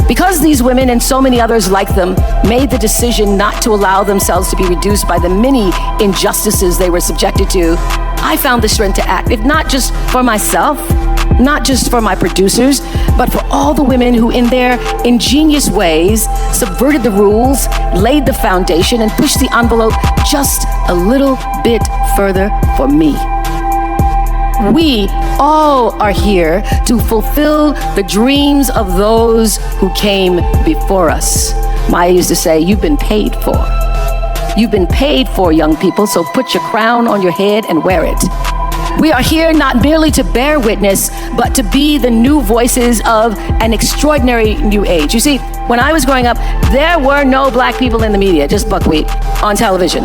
S1: Because these women and so many others like them made the decision not to allow themselves to be reduced by the many injustices they were subjected to, I found the strength to act, if not just for myself, not just for my producers, but for all the women who in their ingenious ways subverted the rules, laid the foundation, and pushed the envelope just a little bit further for me. We all are here to fulfill the dreams of those who came before us. Maya used to say, you've been paid for. You've been paid for, young people, so put your crown on your head and wear it. We are here not merely to bear witness, but to be the new voices of an extraordinary new age. You see, when I was growing up, there were no black people in the media, just buckwheat on television.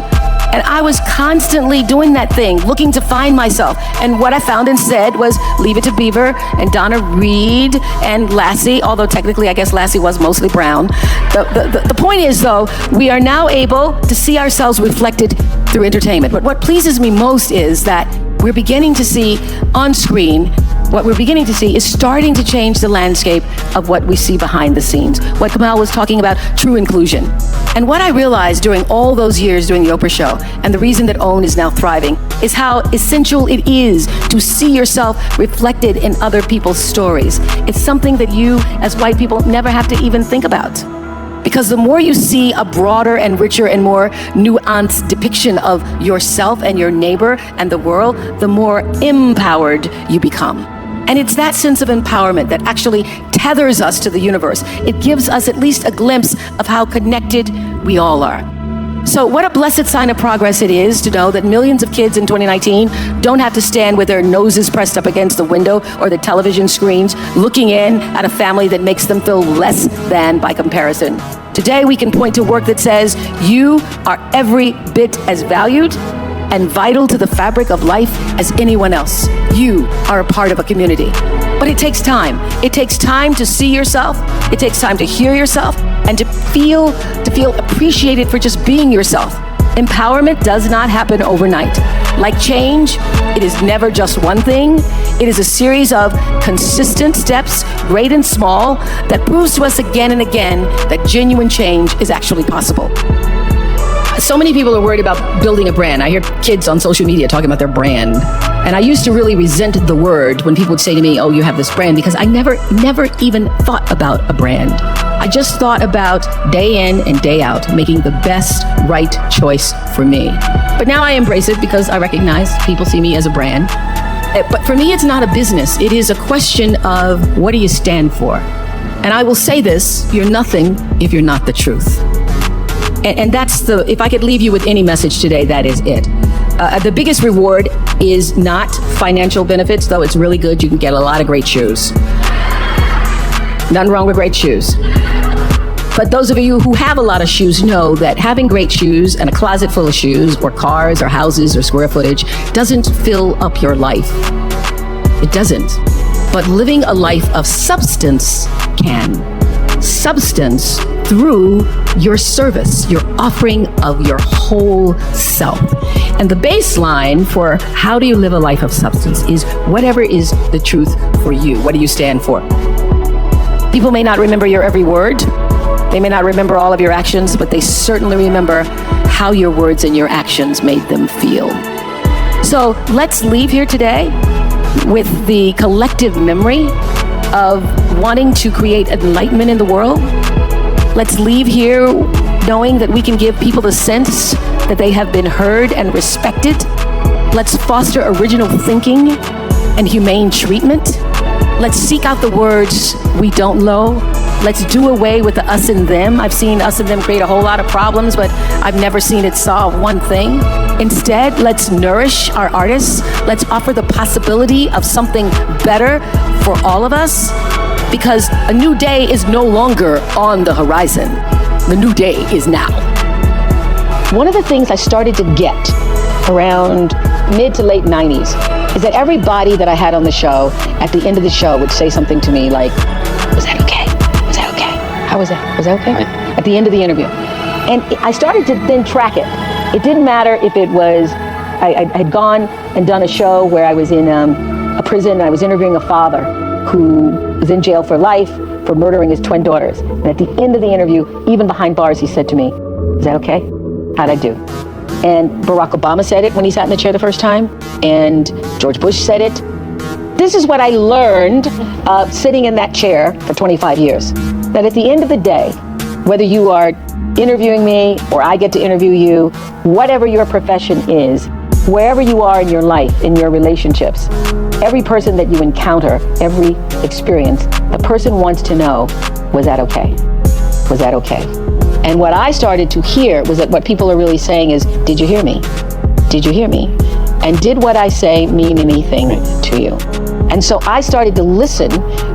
S1: And I was constantly doing that thing, looking to find myself. And what I found instead was Leave It to Beaver and Donna Reed and Lassie, although technically I guess Lassie was mostly brown. The point is, though, we are now able to see ourselves reflected through entertainment. But what pleases me most is that we're beginning to see on screen, what we're beginning to see is starting to change the landscape of what we see behind the scenes. What Kamal was talking about, true inclusion. And what I realized during all those years doing the Oprah show, and the reason that OWN is now thriving, is how essential it is to see yourself reflected in other people's stories. It's something that you, as white people, never have to even think about. Because the more you see a broader and richer and more nuanced depiction of yourself and your neighbor and the world, the more empowered you become. And it's that sense of empowerment that actually tethers us to the universe. It gives us at least a glimpse of how connected we all are. So what a blessed sign of progress it is to know that millions of kids in 2019 don't have to stand with their noses pressed up against the window or the television screens, looking in at a family that makes them feel less than by comparison. Today we can point to work that says you are every bit as valued and vital to the fabric of life as anyone else. You are a part of a community. But it takes time. It takes time to see yourself. It takes time to hear yourself and to feel appreciated for just being yourself. Empowerment does not happen overnight. Like change, it is never just one thing. It is a series of consistent steps, great and small, that proves to us again and again that genuine change is actually possible. So many people are worried about building a brand. I hear kids on social media talking about their brand. And I used to really resent the word when people would say to me, oh, you have this brand, because I never even thought about a brand. I just thought about day in and day out, making the best right choice for me. But now I embrace it because I recognize people see me as a brand. But for me, it's not a business. It is a question of what do you stand for? And I will say this, you're nothing if you're not the truth. And that's if I could leave you with any message today, that is it. The biggest reward is not financial benefits, though it's really good. You can get a lot of great shoes. Nothing wrong with great shoes. But those of you who have a lot of shoes know that having great shoes and a closet full of shoes or cars or houses or square footage doesn't fill up your life. It doesn't. But living a life of substance can. Substance through your service, your offering of your whole self. And the baseline for how do you live a life of substance is whatever is the truth for you. What do you stand for? People may not remember your every word. They may not remember all of your actions, but they certainly remember how your words and your actions made them feel. So let's leave here today with the collective memory of wanting to create enlightenment in the world. Let's leave here knowing that we can give people the sense that they have been heard and respected. Let's foster original thinking and humane treatment. Let's seek out the words we don't know. Let's do away with the us and them. I've seen us and them create a whole lot of problems, but I've never seen it solve one thing. Instead, let's nourish our artists. Let's offer the possibility of something better for all of us, because a new day is no longer on the horizon. The new day is now. One of the things I started to get around mid to late 90s is that everybody that I had on the show, at the end of the show, would say something to me like, was that okay? Was that okay? How was that? Was that okay? At the end of the interview. And I started to then track it. It didn't matter if it was, I had gone and done a show where I was in a prison and I was interviewing a father who was in jail for life for murdering his twin daughters. And at the end of the interview, even behind bars, he said to me, is that okay? How'd I do? And Barack Obama said it when he sat in the chair the first time, and George Bush said it. This is what I learned sitting in that chair for 25 years, that at the end of the day, whether you are interviewing me or I get to interview you, whatever your profession is, wherever you are in your life, in your relationships, every person that you encounter, every experience, the person wants to know, was that okay? Was that okay? And what I started to hear was that what people are really saying is, did you hear me? Did you hear me? And did what I say mean anything to you? And so I started to listen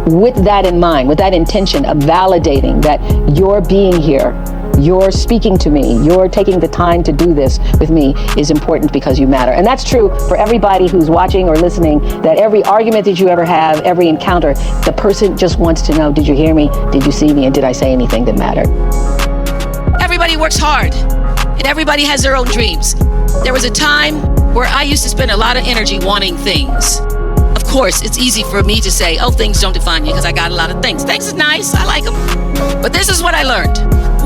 S1: with that in mind, with that intention of validating that you're being here, you're speaking to me, you're taking the time to do this with me is important because you matter. And that's true for everybody who's watching or listening, that every argument that you ever have, every encounter, the person just wants to know, did you hear me? Did you see me? And did I say anything that mattered?
S5: Everybody works hard, and everybody has their own dreams. There was a time where I used to spend a lot of energy wanting things. Of course, it's easy for me to say, oh, things don't define you because I got a lot of things. Things is nice, I like them. But this is what I learned.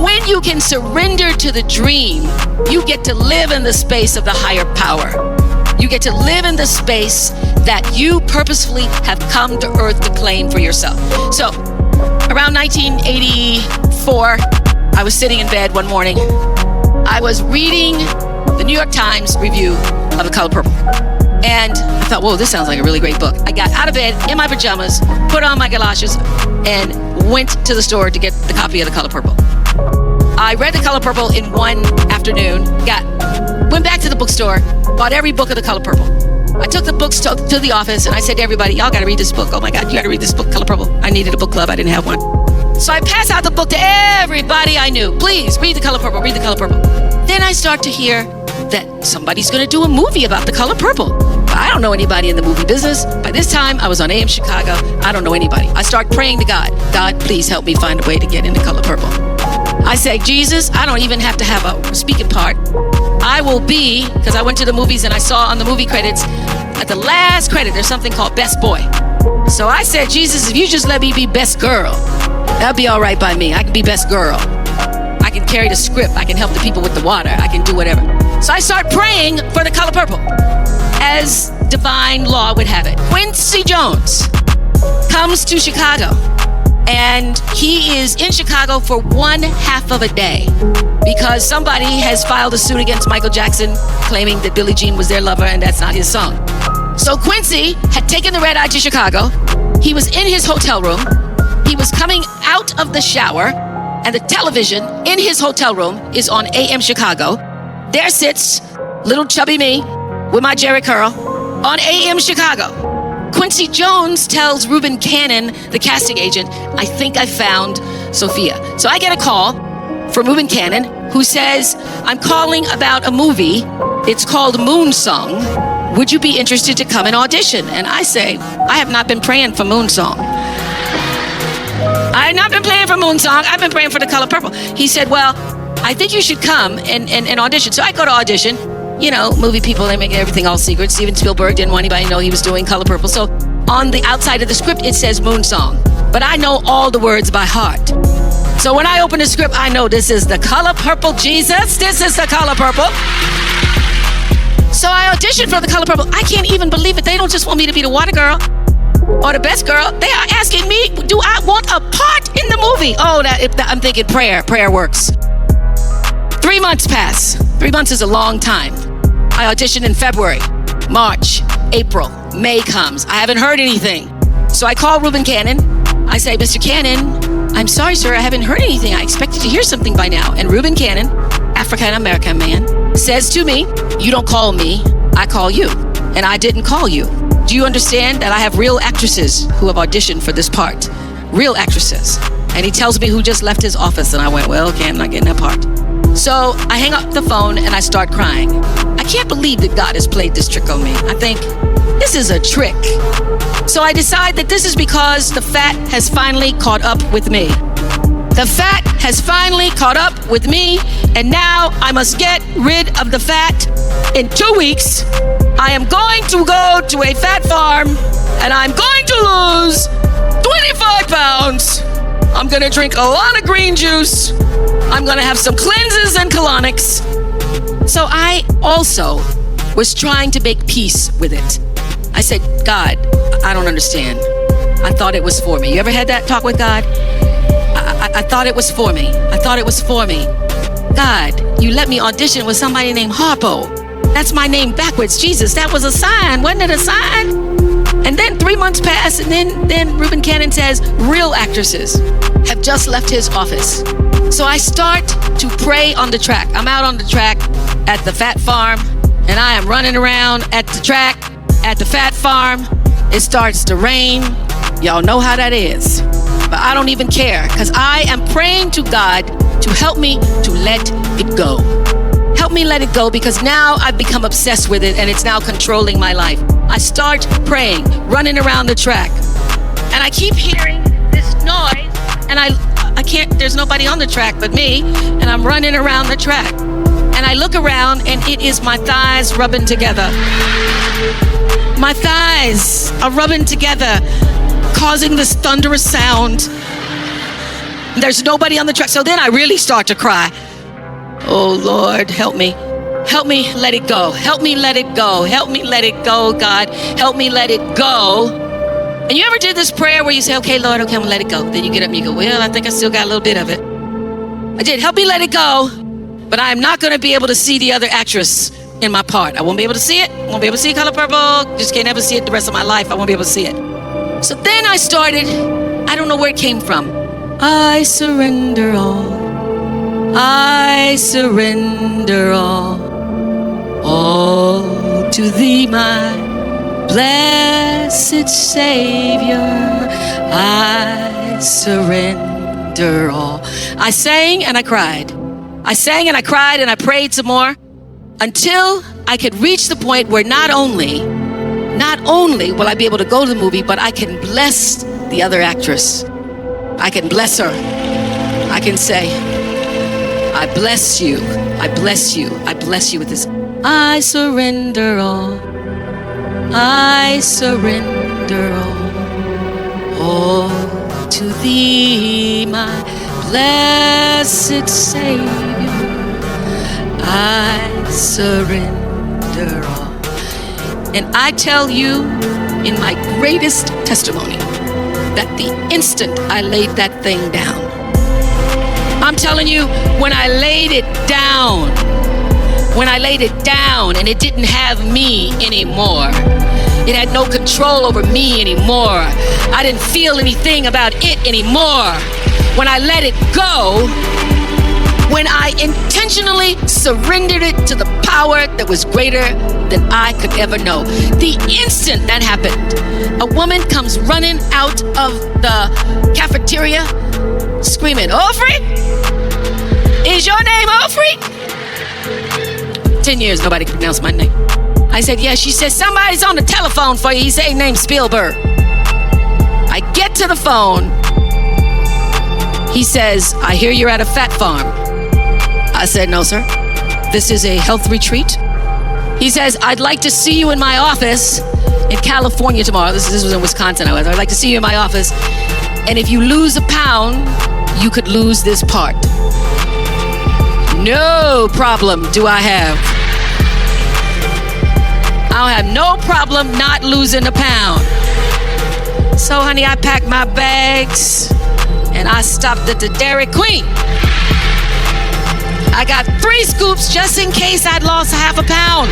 S5: When you can surrender to the dream, you get to live in the space of the higher power. You get to live in the space that you purposefully have come to earth to claim for yourself. So, around 1984, I was sitting in bed one morning. I was reading the New York Times review of The Color Purple. And I thought, whoa, this sounds like a really great book. I got out of bed in my pajamas, put on my galoshes, and went to the store to get the copy of The Color Purple. I read The Color Purple in one afternoon, went back to the bookstore, bought every book of The Color Purple. I took the books to the office and I said to everybody, y'all gotta read this book. Oh my God, you gotta read this book, Color Purple. I needed a book club, I didn't have one. So I passed out the book to everybody I knew. Please, read The Color Purple, read The Color Purple. Then I start to hear that somebody's gonna do a movie about The Color Purple. I don't know anybody in the movie business. By this time, I was on AM Chicago. I don't know anybody. I start praying to God. God, please help me find a way to get into Color Purple. I say, Jesus, I don't even have to have a speaking part. I will be, because I went to the movies and I saw on the movie credits, at the last credit, there's something called Best Boy. So I said, Jesus, if you just let me be best girl, that'll be all right by me. I can be best girl. I can carry the script. I can help the people with the water. I can do whatever. So I start praying for The Color Purple, as divine law would have it. Quincy Jones comes to Chicago, and he is in Chicago for 1/2 of a day because somebody has filed a suit against Michael Jackson claiming that Billie Jean was their lover and that's not his song. So Quincy had taken the red eye to Chicago. He was in his hotel room. He was coming out of the shower, and the television in his hotel room is on AM Chicago. There sits little chubby me with my Jerry curl on AM Chicago. Quincy Jones tells Reuben Cannon, the casting agent, I think I found Sophia. So I get a call from Reuben Cannon, who says, I'm calling about a movie. It's called Moon Song. Would you be interested to come and audition? And I say, I have not been praying for Moon Song. I have not been praying for Moon Song. I've been praying for The Color Purple. He said, well, I think you should come and audition. So I go to audition. You know, movie people, they make everything all secret. Steven Spielberg didn't want anybody to know he was doing Color Purple. So on the outside of the script, it says Moon Song. But I know all the words by heart. So when I open the script, I know this is The Color Purple, Jesus. This is The Color Purple. So I auditioned for The Color Purple. I can't even believe it. They don't just want me to be the water girl or the best girl. They are asking me, do I want a part in the movie? Oh, I'm thinking prayer works. 3 months pass. 3 months is a long time. I auditioned in February, March, April, May comes. I haven't heard anything. So I call Reuben Cannon. I say, Mr. Cannon, I'm sorry, sir, I haven't heard anything. I expected to hear something by now. And Reuben Cannon, African-American man, says to me, you don't call me, I call you. And I didn't call you. Do you understand that I have real actresses who have auditioned for this part? Real actresses. And he tells me who just left his office. And I went, well, okay, I'm not getting that part. So I hang up the phone and I start crying. I can't believe that God has played this trick on me. I think, this is a trick. So I decide that this is because the fat has finally caught up with me. The fat has finally caught up with me, and now I must get rid of the fat. In 2 weeks, I am going to go to a fat farm, and I'm going to lose 25 pounds. I'm gonna drink a lot of green juice. I'm gonna have some cleanses and colonics. So I also was trying to make peace with it. I said, God, I don't understand. I thought it was for me. You ever had that talk with God? I thought it was for me. I thought it was for me. God, you let me audition with somebody named Harpo. That's my name backwards. Jesus, that was a sign. Wasn't it a sign? And then 3 months pass, and then Reuben Cannon says, real actresses have just left his office. So I start to pray on the track. I'm out on the track at the fat farm, and I am running around at the track at the fat farm. It starts to rain. Y'all know how that is. But I don't even care, because I am praying to God to help me to let it go. Help me let it go, because now I've become obsessed with it and it's now controlling my life. I start praying, running around the track, and I keep hearing this noise, and I can't, there's nobody on the track but me, and I'm running around the track. And I look around, and it is my thighs rubbing together. My thighs are rubbing together, causing this thunderous sound. There's nobody on the track. So then I really start to cry. Oh, Lord, help me. Help me let it go. Help me let it go. Help me let it go, God. Help me let it go. And you ever did this prayer where you say, okay, Lord, okay, I'm gonna let it go. Then you get up and you go, well, I think I still got a little bit of it. I did. Help me let it go. But I'm not gonna be able to see the other actress in my part. I won't be able to see it. I won't be able to see Color Purple. Just can't ever see it the rest of my life. I won't be able to see it. So then I started, I don't know where it came from. I surrender all. I surrender all to thee, my blessed Savior. I surrender all. I sang and I cried. I sang and I cried and I prayed some more until I could reach the point where not only will I be able to go to the movie, but I can bless the other actress. I can bless her. I can say, I bless you. I bless you. I bless you with this. I surrender all. I surrender all to thee, my blessed Savior. I surrender all. And I tell you in my greatest testimony that the instant I laid that thing down, I'm telling you, when I laid it down and it didn't have me anymore, it had no control over me anymore, I didn't feel anything about it anymore, when I let it go, when I intentionally surrendered it to the power that was greater than I could ever know. The instant that happened, a woman comes running out of the cafeteria screaming, Ofri? Is your name Ofri? 10 years, nobody could pronounce my name. I said, yeah. She said, somebody's on the telephone for you. He said, name's Spielberg. I get to the phone. He says, I hear you're at a fat farm. I said, no, sir. This is a health retreat. He says, I'd like to see you in my office in California tomorrow. This was in Wisconsin. I'd like to see you in my office. And if you lose a pound, you could lose this part. No problem do I have. I don't have no problem not losing a pound. So, honey, I packed my bags and I stopped at the Dairy Queen. I got 3 scoops just in case I'd lost half a pound.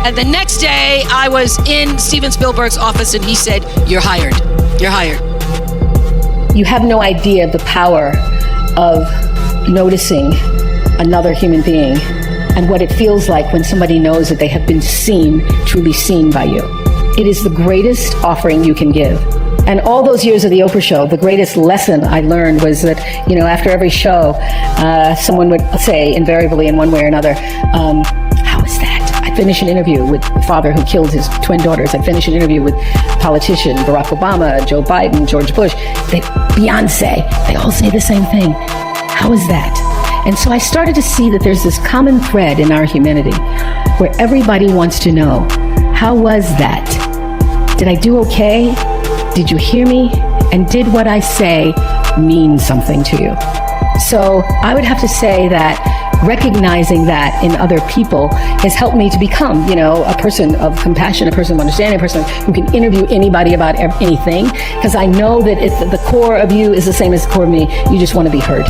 S5: And the next day, I was in Steven Spielberg's office and he said, you're hired. You're hired.
S1: You have no idea the power of noticing another human being and what it feels like when somebody knows that they have been seen, truly seen by you. It is the greatest offering you can give. And all those years of the Oprah show, the greatest lesson I learned was that, after every show, someone would say invariably in one way or another, how is that? I'd finish an interview with the father who killed his twin daughters. I'd finish an interview with politician Barack Obama, Joe Biden, George Bush, Beyonce. They all say the same thing. How is that? And so I started to see that there's this common thread in our humanity where everybody wants to know, how was that? Did I do okay? Did you hear me? And did what I say mean something to you? So I would have to say that recognizing that in other people has helped me to become, a person of compassion, a person of understanding, a person who can interview anybody about anything, because I know that if the core of you is the same as the core of me, you just want to be heard.